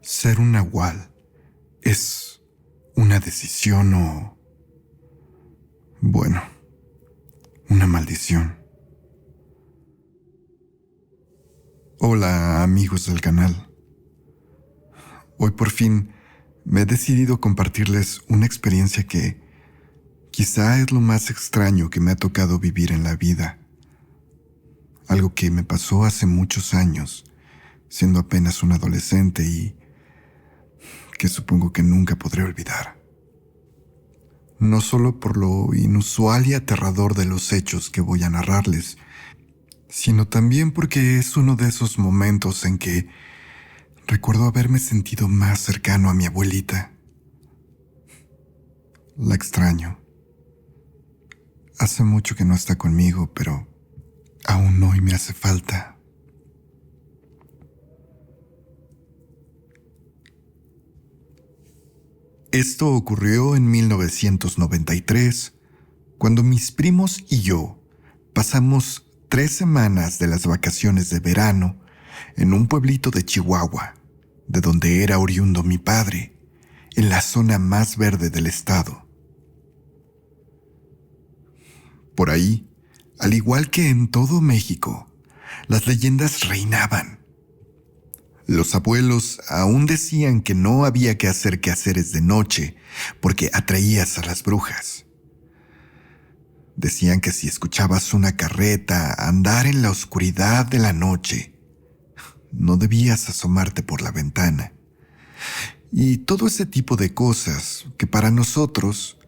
¿Ser un nahual es una decisión o, bueno, una maldición? Hola, amigos del canal. Hoy por fin me he decidido compartirles una experiencia que quizá es lo más extraño que me ha tocado vivir en la vida. Algo que me pasó hace muchos años, siendo apenas un adolescente y que supongo que nunca podré olvidar. No solo por lo inusual y aterrador de los hechos que voy a narrarles, sino también porque es uno de esos momentos en que recuerdo haberme sentido más cercano a mi abuelita. La extraño. Hace mucho que no está conmigo, pero aún hoy me hace falta. Esto ocurrió en 1993, cuando mis primos y yo pasamos 3 semanas de las vacaciones de verano en un pueblito de Chihuahua, de donde era oriundo mi padre, en la zona más verde del estado. Por ahí, al igual que en todo México, las leyendas reinaban. Los abuelos aún decían que no había que hacer quehaceres de noche porque atraías a las brujas. Decían que si escuchabas una carreta andar en la oscuridad de la noche, no debías asomarte por la ventana. Y todo ese tipo de cosas que para nosotros,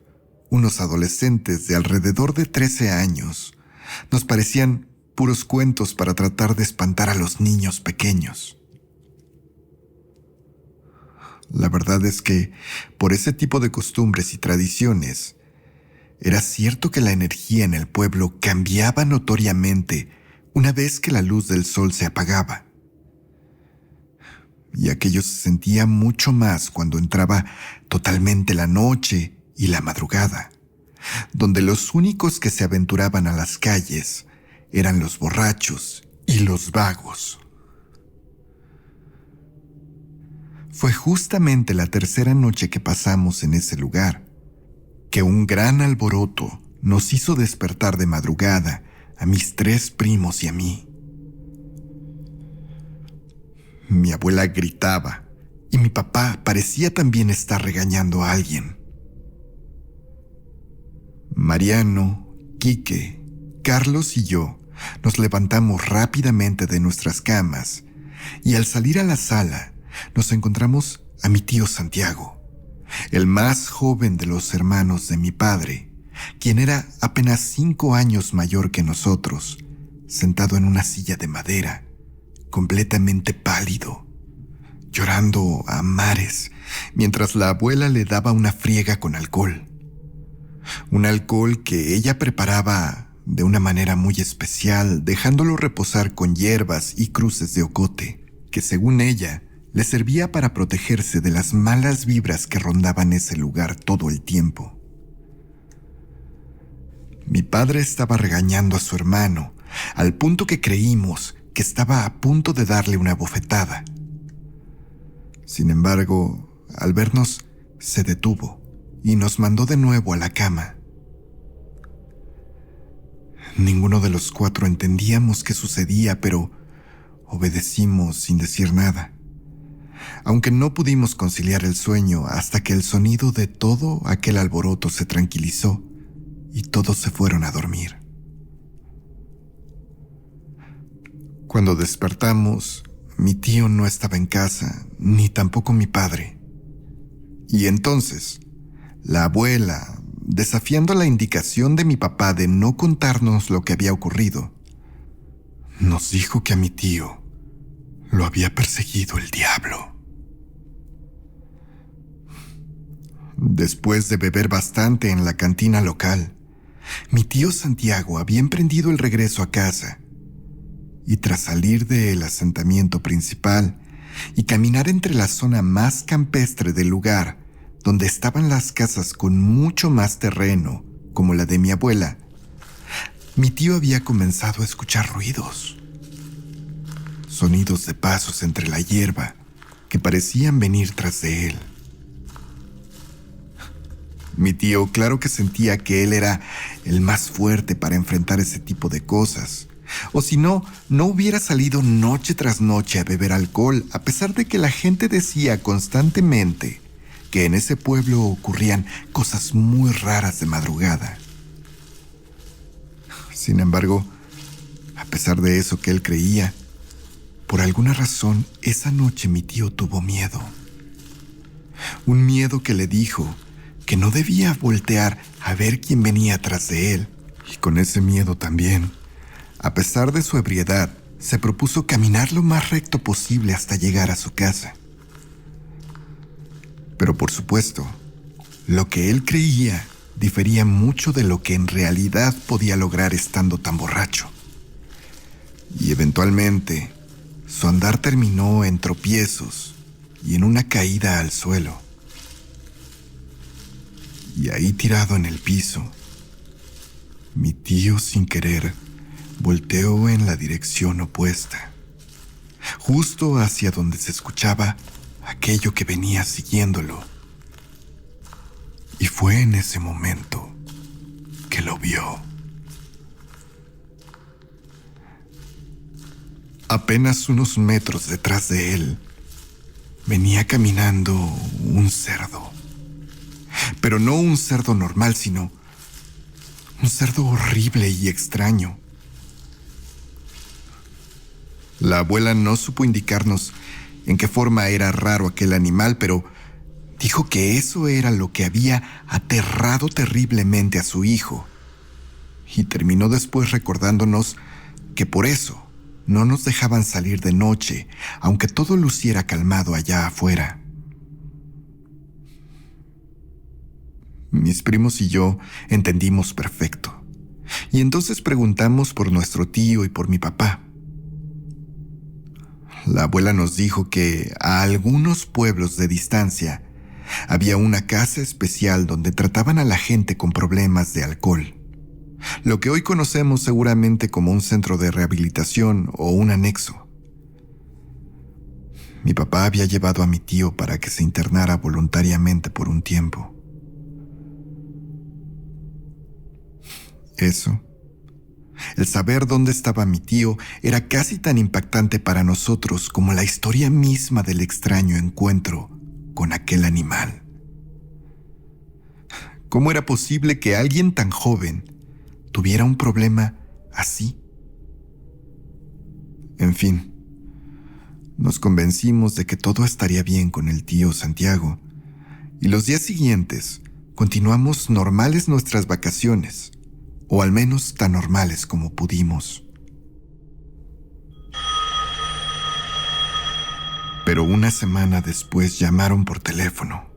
unos adolescentes de alrededor de 13 años, nos parecían puros cuentos para tratar de espantar a los niños pequeños. La verdad es que, por ese tipo de costumbres y tradiciones, era cierto que la energía en el pueblo cambiaba notoriamente una vez que la luz del sol se apagaba. Y aquello se sentía mucho más cuando entraba totalmente la noche y la madrugada, donde los únicos que se aventuraban a las calles eran los borrachos y los vagos. Fue justamente la tercera noche que pasamos en ese lugar, que un gran alboroto nos hizo despertar de madrugada a mis 3 primos y a mí. Mi abuela gritaba y mi papá parecía también estar regañando a alguien. Mariano, Quique, Carlos y yo nos levantamos rápidamente de nuestras camas y al salir a la sala nos encontramos a mi tío Santiago, el más joven de los hermanos de mi padre, quien era apenas 5 años mayor que nosotros, sentado en una silla de madera, completamente pálido, llorando a mares, mientras la abuela le daba una friega con alcohol. Un alcohol que ella preparaba de una manera muy especial, dejándolo reposar con hierbas y cruces de ocote, que según ella, le servía para protegerse de las malas vibras que rondaban ese lugar todo el tiempo. Mi padre estaba regañando a su hermano, al punto que creímos que estaba a punto de darle una bofetada. Sin embargo, al vernos, se detuvo y nos mandó de nuevo a la cama. Ninguno de los 4 entendíamos qué sucedía, pero obedecimos sin decir nada, aunque no pudimos conciliar el sueño hasta que el sonido de todo aquel alboroto se tranquilizó y todos se fueron a dormir. Cuando despertamos, mi tío no estaba en casa, ni tampoco mi padre. Y entonces, la abuela, desafiando la indicación de mi papá de no contarnos lo que había ocurrido, nos dijo que a mi tío lo había perseguido el diablo. Después de beber bastante en la cantina local, mi tío Santiago había emprendido el regreso a casa, y tras salir del asentamiento principal y caminar entre la zona más campestre del lugar, donde estaban las casas con mucho más terreno, como la de mi abuela, mi tío había comenzado a escuchar ruidos. Sonidos de pasos entre la hierba, que parecían venir tras de él. Mi tío, claro que sentía que él era el más fuerte para enfrentar ese tipo de cosas. O si no, no hubiera salido noche tras noche a beber alcohol, a pesar de que la gente decía constantemente que en ese pueblo ocurrían cosas muy raras de madrugada. Sin embargo, a pesar de eso que él creía, por alguna razón esa noche mi tío tuvo miedo. Un miedo que le dijo que no debía voltear a ver quién venía tras de él. Y con ese miedo también, a pesar de su ebriedad, se propuso caminar lo más recto posible hasta llegar a su casa. Pero por supuesto, lo que él creía difería mucho de lo que en realidad podía lograr estando tan borracho. Y eventualmente, su andar terminó en tropiezos y en una caída al suelo. Y ahí tirado en el piso, mi tío sin querer volteó en la dirección opuesta, justo hacia donde se escuchaba aquello que venía siguiéndolo. Y fue en ese momento que lo vio. Apenas unos metros detrás de él, venía caminando un cerdo. Pero no un cerdo normal, sino un cerdo horrible y extraño. La abuela no supo indicarnos en qué forma era raro aquel animal, pero dijo que eso era lo que había aterrado terriblemente a su hijo. Y terminó después recordándonos que por eso no nos dejaban salir de noche, aunque todo luciera calmado allá afuera. Mis primos y yo entendimos perfecto, y entonces preguntamos por nuestro tío y por mi papá. La abuela nos dijo que a algunos pueblos de distancia había una casa especial donde trataban a la gente con problemas de alcohol, lo que hoy conocemos seguramente como un centro de rehabilitación o un anexo. Mi papá había llevado a mi tío para que se internara voluntariamente por un tiempo. Eso, el saber dónde estaba mi tío, era casi tan impactante para nosotros como la historia misma del extraño encuentro con aquel animal. ¿Cómo era posible que alguien tan joven tuviera un problema así? En fin, nos convencimos de que todo estaría bien con el tío Santiago, y los días siguientes continuamos normales nuestras vacaciones, o al menos tan normales como pudimos. Pero una semana después llamaron por teléfono.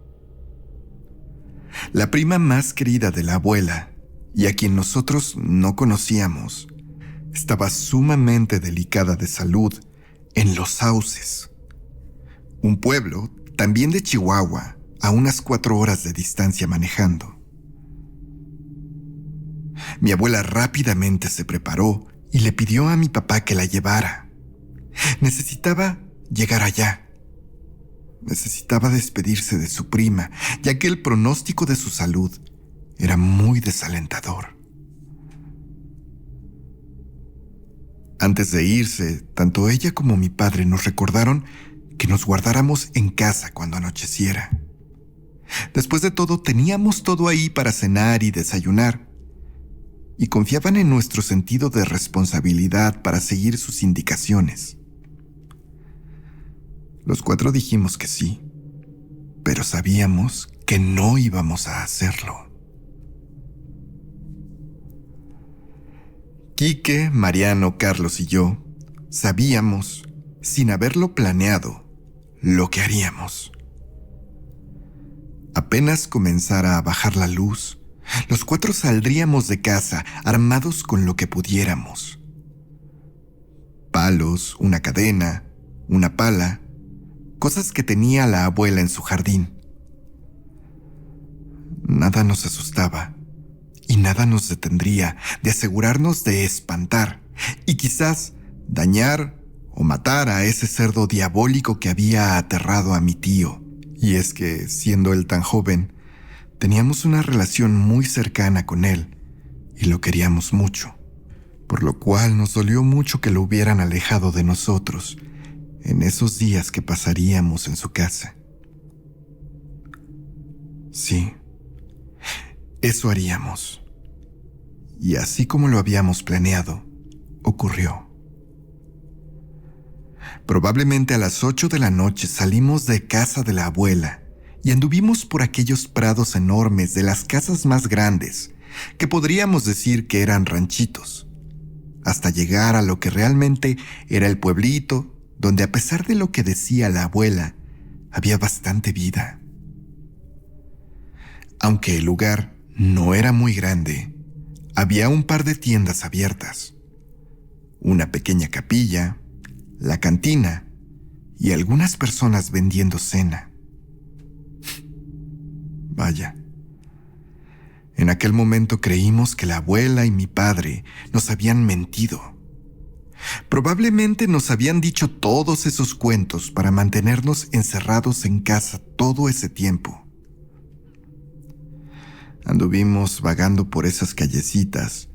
La prima más querida de la abuela, y a quien nosotros no conocíamos, estaba sumamente delicada de salud en Los Sauces, un pueblo también de Chihuahua, a unas 4 horas de distancia manejando. Mi abuela rápidamente se preparó y le pidió a mi papá que la llevara. Necesitaba llegar allá. Necesitaba despedirse de su prima, ya que el pronóstico de su salud era muy desalentador. Antes de irse, tanto ella como mi padre nos recordaron que nos guardáramos en casa cuando anocheciera. Después de todo, teníamos todo ahí para cenar y desayunar, y confiaban en nuestro sentido de responsabilidad para seguir sus indicaciones. Los 4 dijimos que sí, pero sabíamos que no íbamos a hacerlo. Quique, Mariano, Carlos y yo sabíamos, sin haberlo planeado, lo que haríamos. Apenas comenzara a bajar la luz, los 4 saldríamos de casa armados con lo que pudiéramos. Palos, una cadena, una pala, cosas que tenía la abuela en su jardín. Nada nos asustaba y nada nos detendría de asegurarnos de espantar y quizás dañar o matar a ese cerdo diabólico que había aterrado a mi tío. Y es que, siendo él tan joven, teníamos una relación muy cercana con él y lo queríamos mucho, por lo cual nos dolió mucho que lo hubieran alejado de nosotros en esos días que pasaríamos en su casa. Sí, eso haríamos. Y así como lo habíamos planeado, ocurrió. Probablemente a las 8 de la noche salimos de casa de la abuela y anduvimos por aquellos prados enormes de las casas más grandes, que podríamos decir que eran ranchitos, hasta llegar a lo que realmente era el pueblito, donde a pesar de lo que decía la abuela, había bastante vida. Aunque el lugar no era muy grande, había un par de tiendas abiertas, una pequeña capilla, la cantina y algunas personas vendiendo cena. Vaya, en aquel momento creímos que la abuela y mi padre nos habían mentido. Probablemente nos habían dicho todos esos cuentos para mantenernos encerrados en casa todo ese tiempo. Anduvimos vagando por esas callecitas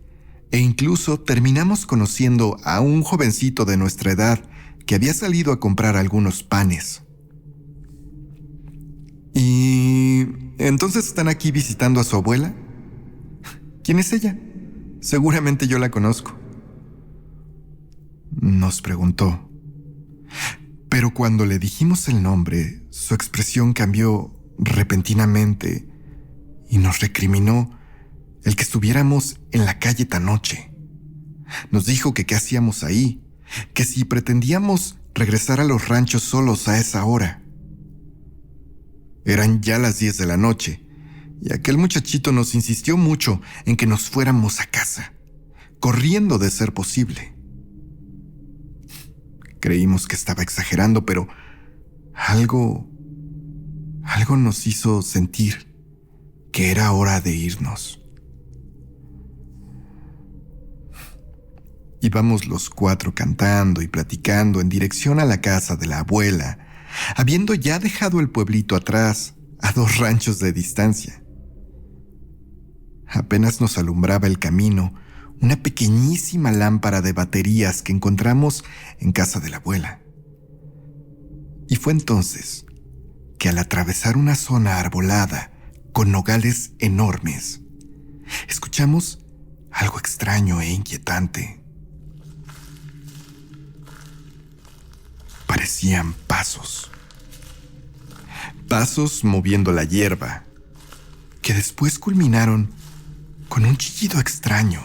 e incluso terminamos conociendo a un jovencito de nuestra edad que había salido a comprar algunos panes. ¿Y entonces están aquí visitando a su abuela? ¿Quién es ella? Seguramente yo la conozco, nos preguntó. Pero cuando le dijimos el nombre, su expresión cambió repentinamente y nos recriminó el que estuviéramos en la calle tan noche. Nos dijo que qué hacíamos ahí, que si pretendíamos regresar a los ranchos solos a esa hora. Eran ya las 10 de la noche y aquel muchachito nos insistió mucho en que nos fuéramos a casa, corriendo de ser posible. Creímos que estaba exagerando, pero algo nos hizo sentir que era hora de irnos. Íbamos los 4 cantando y platicando en dirección a la casa de la abuela, habiendo ya dejado el pueblito atrás, a 2 ranchos de distancia. Apenas nos alumbraba el camino una pequeñísima lámpara de baterías que encontramos en casa de la abuela. Y fue entonces que al atravesar una zona arbolada con nogales enormes, escuchamos algo extraño e inquietante. Parecían pasos moviendo la hierba, que después culminaron con un chillido extraño.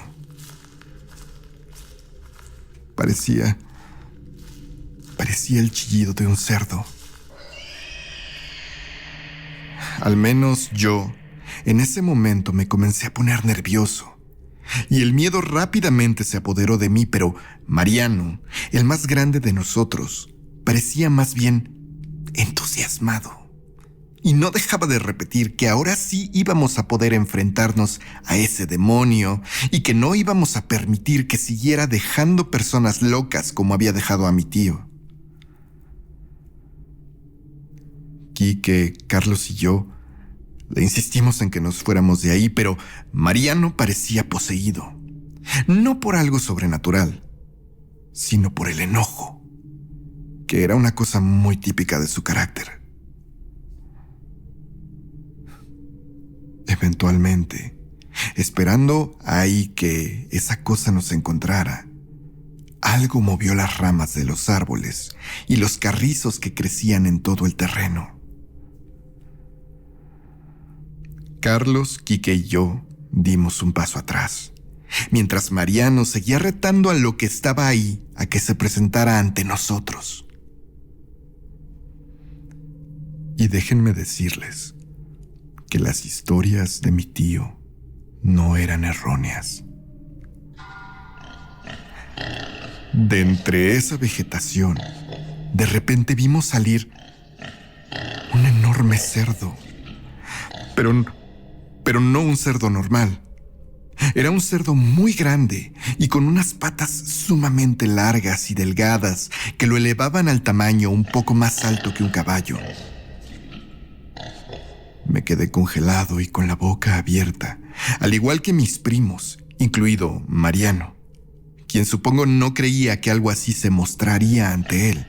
Parecía el chillido de un cerdo. Al menos yo, en ese momento, me comencé a poner nervioso, y el miedo rápidamente se apoderó de mí, pero Mariano, el más grande de nosotros, parecía más bien entusiasmado, y no dejaba de repetir que ahora sí íbamos a poder enfrentarnos a ese demonio y que no íbamos a permitir que siguiera dejando personas locas como había dejado a mi tío. Quique, Carlos y yo le insistimos en que nos fuéramos de ahí, pero Mariano parecía poseído, no por algo sobrenatural, sino por el enojo, que era una cosa muy típica de su carácter. Eventualmente, esperando ahí que esa cosa nos encontrara, algo movió las ramas de los árboles y los carrizos que crecían en todo el terreno. Carlos, Quique y yo dimos un paso atrás, mientras Mariano seguía retando a lo que estaba ahí a que se presentara ante nosotros. Y déjenme decirles que las historias de mi tío no eran erróneas. De entre esa vegetación, de repente vimos salir un enorme cerdo, pero no un cerdo normal. Era un cerdo muy grande y con unas patas sumamente largas y delgadas que lo elevaban al tamaño un poco más alto que un caballo. Me quedé congelado y con la boca abierta, al igual que mis primos, incluido Mariano, quien supongo no creía que algo así se mostraría ante él.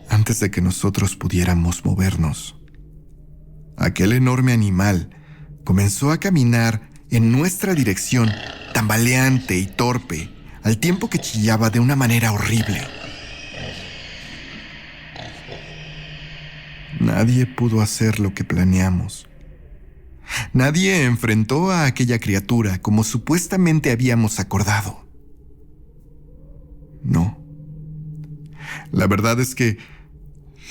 Antes de que nosotros pudiéramos movernos, aquel enorme animal comenzó a caminar en nuestra dirección, tambaleante y torpe, al tiempo que chillaba de una manera horrible. Nadie pudo hacer lo que planeamos. Nadie enfrentó a aquella criatura como supuestamente habíamos acordado. No. La verdad es que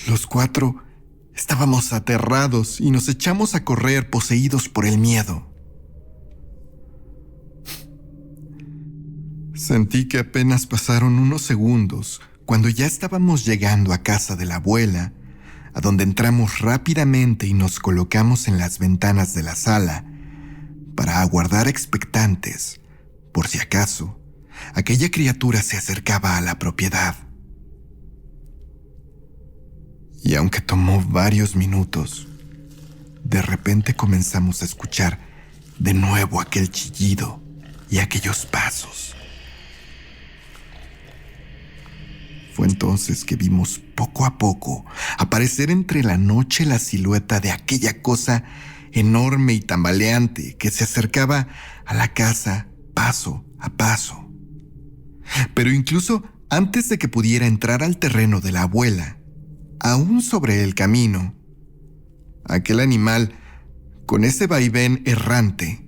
los cuatro estábamos aterrados y nos echamos a correr poseídos por el miedo. Sentí que apenas pasaron unos segundos cuando ya estábamos llegando a casa de la abuela, a donde entramos rápidamente y nos colocamos en las ventanas de la sala para aguardar expectantes, por si acaso, aquella criatura se acercaba a la propiedad. Y aunque tomó varios minutos, de repente comenzamos a escuchar de nuevo aquel chillido y aquellos pasos. Fue entonces que vimos poco a poco aparecer entre la noche la silueta de aquella cosa enorme y tambaleante que se acercaba a la casa paso a paso. Pero incluso antes de que pudiera entrar al terreno de la abuela, aún sobre el camino, aquel animal, con ese vaivén errante,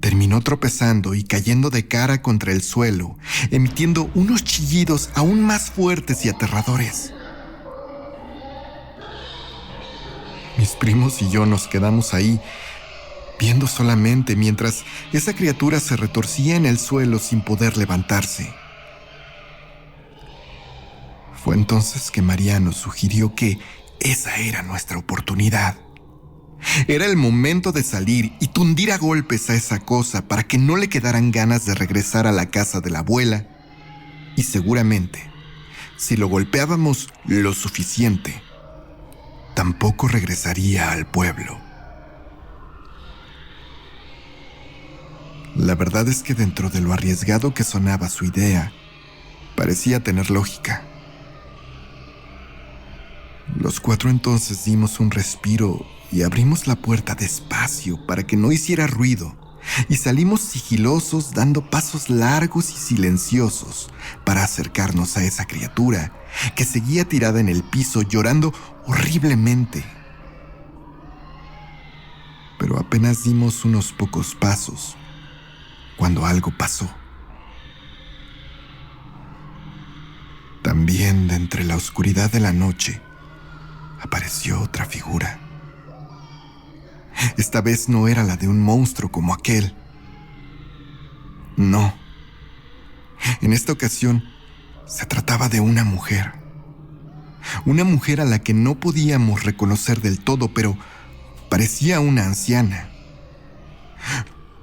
terminó tropezando y cayendo de cara contra el suelo, emitiendo unos chillidos aún más fuertes y aterradores. Mis primos y yo nos quedamos ahí, viendo solamente mientras esa criatura se retorcía en el suelo sin poder levantarse. Fue entonces que Mariano sugirió que esa era nuestra oportunidad. Era el momento de salir y tundir a golpes a esa cosa para que no le quedaran ganas de regresar a la casa de la abuela. Y seguramente, si lo golpeábamos lo suficiente, tampoco regresaría al pueblo. La verdad es que dentro de lo arriesgado que sonaba su idea, parecía tener lógica. Los cuatro entonces dimos un respiro y abrimos la puerta despacio para que no hiciera ruido, y salimos sigilosos dando pasos largos y silenciosos para acercarnos a esa criatura que seguía tirada en el piso llorando horriblemente. Pero apenas dimos unos pocos pasos cuando algo pasó. También de entre la oscuridad de la noche apareció otra figura. Esta vez no era la de un monstruo como aquel. No. En esta ocasión se trataba de una mujer. Una mujer a la que no podíamos reconocer del todo, pero parecía una anciana.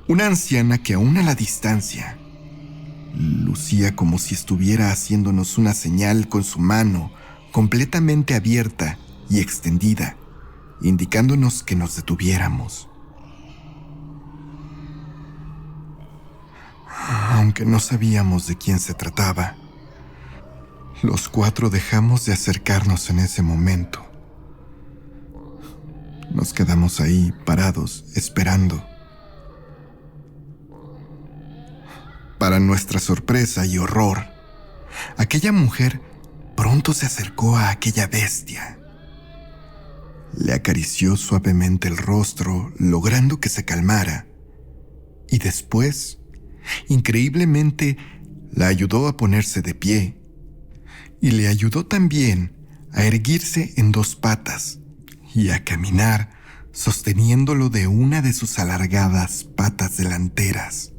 Una anciana que aún a la distancia lucía como si estuviera haciéndonos una señal con su mano completamente abierta y extendida, indicándonos que nos detuviéramos. Aunque no sabíamos de quién se trataba, los cuatro dejamos de acercarnos en ese momento. Nos quedamos ahí, parados, esperando. Para nuestra sorpresa y horror, aquella mujer pronto se acercó a aquella bestia. Le acarició suavemente el rostro, logrando que se calmara, y después, increíblemente, la ayudó a ponerse de pie, y le ayudó también a erguirse en dos patas y a caminar sosteniéndolo de una de sus alargadas patas delanteras.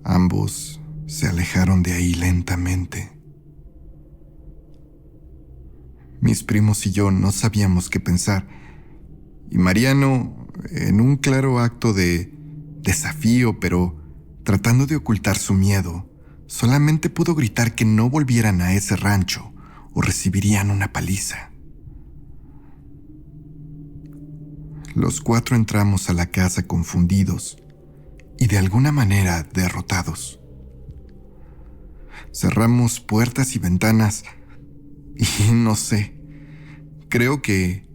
Ambos se alejaron de ahí lentamente. Mis primos y yo no sabíamos qué pensar, Y Mariano, en un claro acto de desafío, pero tratando de ocultar su miedo, solamente pudo gritar que no volvieran a ese rancho o recibirían una paliza. Los 4 entramos a la casa confundidos y de alguna manera derrotados. Cerramos puertas y ventanas y no sé, creo que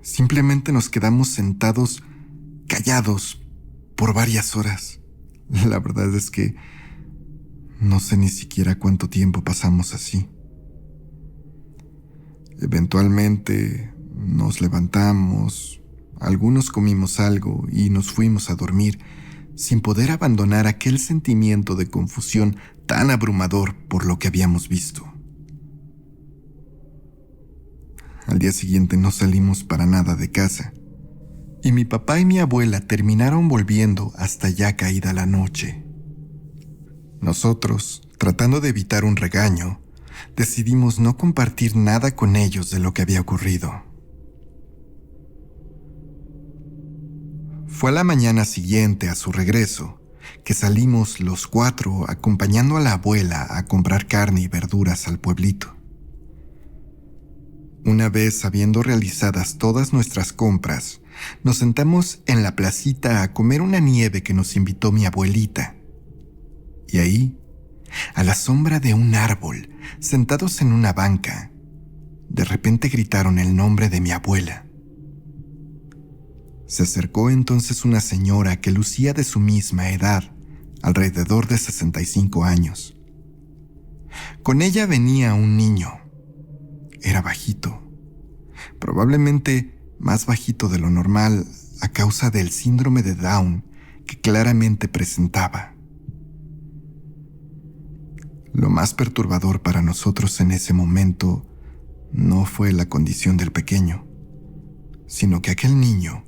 simplemente nos quedamos sentados, callados, por varias horas. La verdad es que no sé ni siquiera cuánto tiempo pasamos así. Eventualmente nos levantamos, algunos comimos algo y nos fuimos a dormir, sin poder abandonar aquel sentimiento de confusión tan abrumador por lo que habíamos visto. Al día siguiente no salimos para nada de casa, y mi papá y mi abuela terminaron volviendo hasta ya caída la noche. Nosotros, tratando de evitar un regaño, decidimos no compartir nada con ellos de lo que había ocurrido. Fue a la mañana siguiente a su regreso que salimos los 4 acompañando a la abuela a comprar carne y verduras al pueblito. Una vez habiendo realizadas todas nuestras compras, nos sentamos en la placita a comer una nieve que nos invitó mi abuelita. Y ahí, a la sombra de un árbol, sentados en una banca, de repente gritaron el nombre de mi abuela. Se acercó entonces una señora que lucía de su misma edad, alrededor de 65 años. Con ella venía un niño. Era bajito, probablemente más bajito de lo normal a causa del síndrome de Down que claramente presentaba. Lo más perturbador para nosotros en ese momento no fue la condición del pequeño, sino que aquel niño,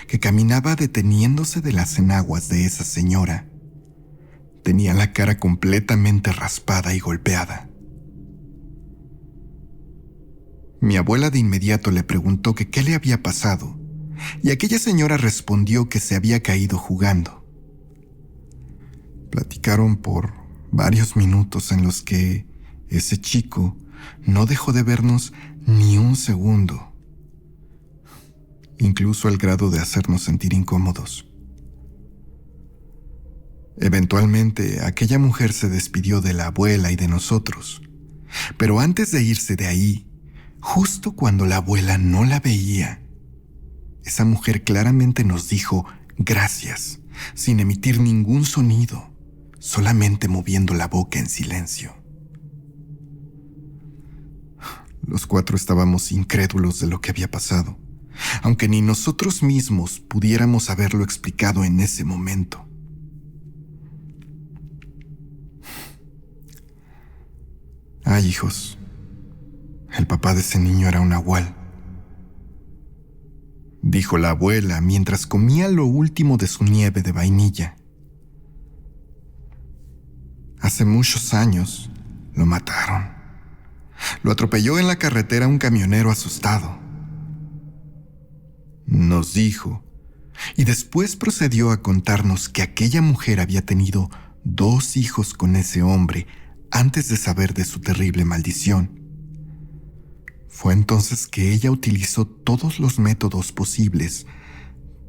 que caminaba deteniéndose de las enaguas de esa señora, tenía la cara completamente raspada y golpeada. Mi abuela de inmediato le preguntó que qué le había pasado, y aquella señora respondió que se había caído jugando. Platicaron por varios minutos en los que ese chico no dejó de vernos ni un segundo, incluso al grado de hacernos sentir incómodos. Eventualmente, aquella mujer se despidió de la abuela y de nosotros, pero antes de irse de ahí, justo cuando la abuela no la veía, esa mujer claramente nos dijo gracias, sin emitir ningún sonido, solamente moviendo la boca en silencio. Los 4 estábamos incrédulos de lo que había pasado, aunque ni nosotros mismos pudiéramos haberlo explicado en ese momento. Ay, hijos, el papá de ese niño era un nahual, dijo la abuela mientras comía lo último de su nieve de vainilla. Hace muchos años lo mataron. Lo atropelló en la carretera un camionero asustado, nos dijo, y después procedió a contarnos que aquella mujer había tenido 2 hijos con ese hombre antes de saber de su terrible maldición. Fue entonces que ella utilizó todos los métodos posibles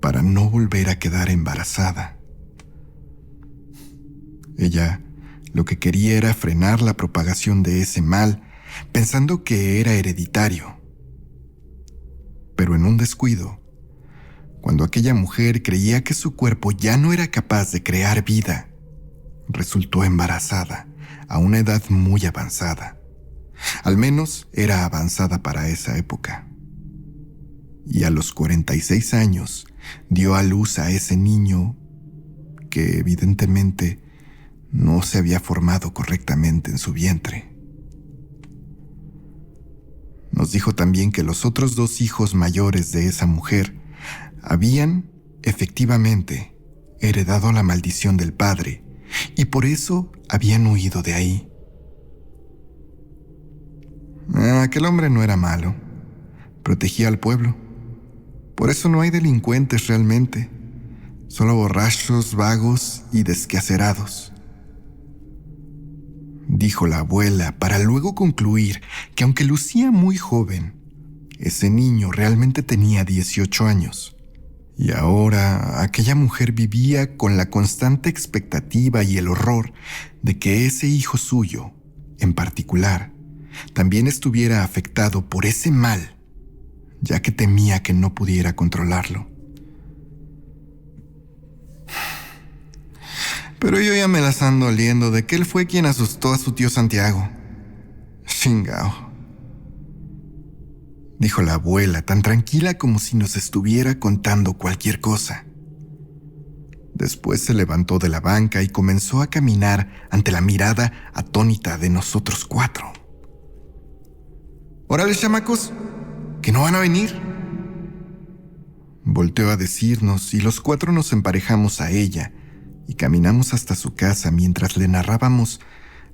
para no volver a quedar embarazada. Ella lo que quería era frenar la propagación de ese mal, pensando que era hereditario. Pero en un descuido, cuando aquella mujer creía que su cuerpo ya no era capaz de crear vida, resultó embarazada a una edad muy avanzada. Al menos era avanzada para esa época. Y a los 46 años dio a luz a ese niño que evidentemente no se había formado correctamente en su vientre. Nos dijo también que los otros 2 hijos mayores de esa mujer habían, efectivamente, heredado la maldición del padre y por eso habían huido de ahí. Aquel hombre no era malo, protegía al pueblo, Por eso no hay delincuentes realmente, solo borrachos, vagos y desquacerados, dijo la abuela, para luego concluir que aunque lucía muy joven, ese niño realmente tenía 18 años. Y ahora aquella mujer vivía con la constante expectativa y el horror de que ese hijo suyo, en particular, también estuviera afectado por ese mal, ya que temía que no pudiera controlarlo. Pero yo ya me las ando oliendo de que él fue quien asustó a su tío Santiago. Chingao, dijo la abuela, tan tranquila como si nos estuviera contando cualquier cosa. Después se levantó de la banca y comenzó a caminar ante la mirada atónita de nosotros 4. «Órale, chamacos, que no van a venir», volteó a decirnos, y los 4 nos emparejamos a ella y caminamos hasta su casa mientras le narrábamos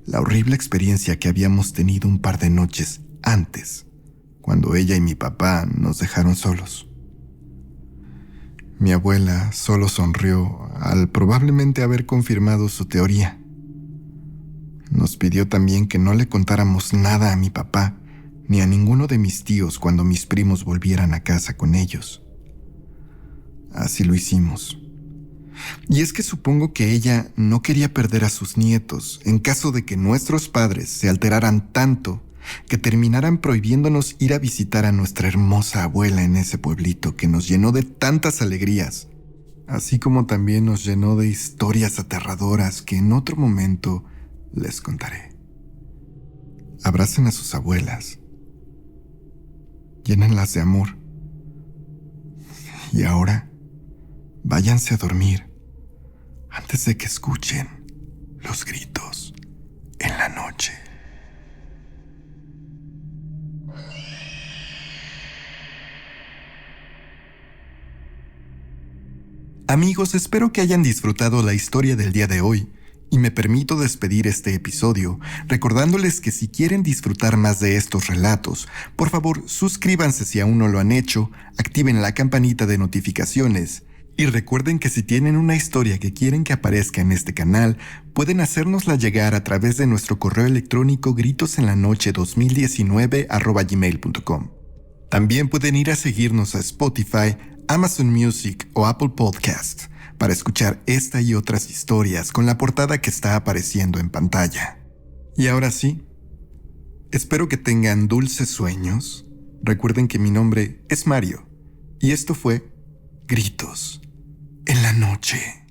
la horrible experiencia que habíamos tenido un par de noches antes, cuando ella y mi papá nos dejaron solos. Mi abuela solo sonrió al probablemente haber confirmado su teoría. Nos pidió también que no le contáramos nada a mi papá ni a ninguno de mis tíos cuando mis primos volvieran a casa con ellos. Así lo hicimos. Y es que supongo que ella no quería perder a sus nietos en caso de que nuestros padres se alteraran tanto que terminaran prohibiéndonos ir a visitar a nuestra hermosa abuela en ese pueblito que nos llenó de tantas alegrías, así como también nos llenó de historias aterradoras que en otro momento les contaré. Abracen a sus abuelas, llénenlas de amor, y ahora váyanse a dormir antes de que escuchen los gritos en la noche. Amigos, espero que hayan disfrutado la historia del día de hoy, y me permito despedir este episodio recordándoles que si quieren disfrutar más de estos relatos, por favor suscríbanse si aún no lo han hecho, activen la campanita de notificaciones y recuerden que si tienen una historia que quieren que aparezca en este canal, pueden hacérnosla llegar a través de nuestro correo electrónico gritosenlanoche2019@gmail.com. También pueden ir a seguirnos a Spotify, Amazon Music o Apple Podcasts para escuchar esta y otras historias con la portada que está apareciendo en pantalla. Y ahora sí, espero que tengan dulces sueños. Recuerden que mi nombre es Mario y esto fue Gritos en la Noche.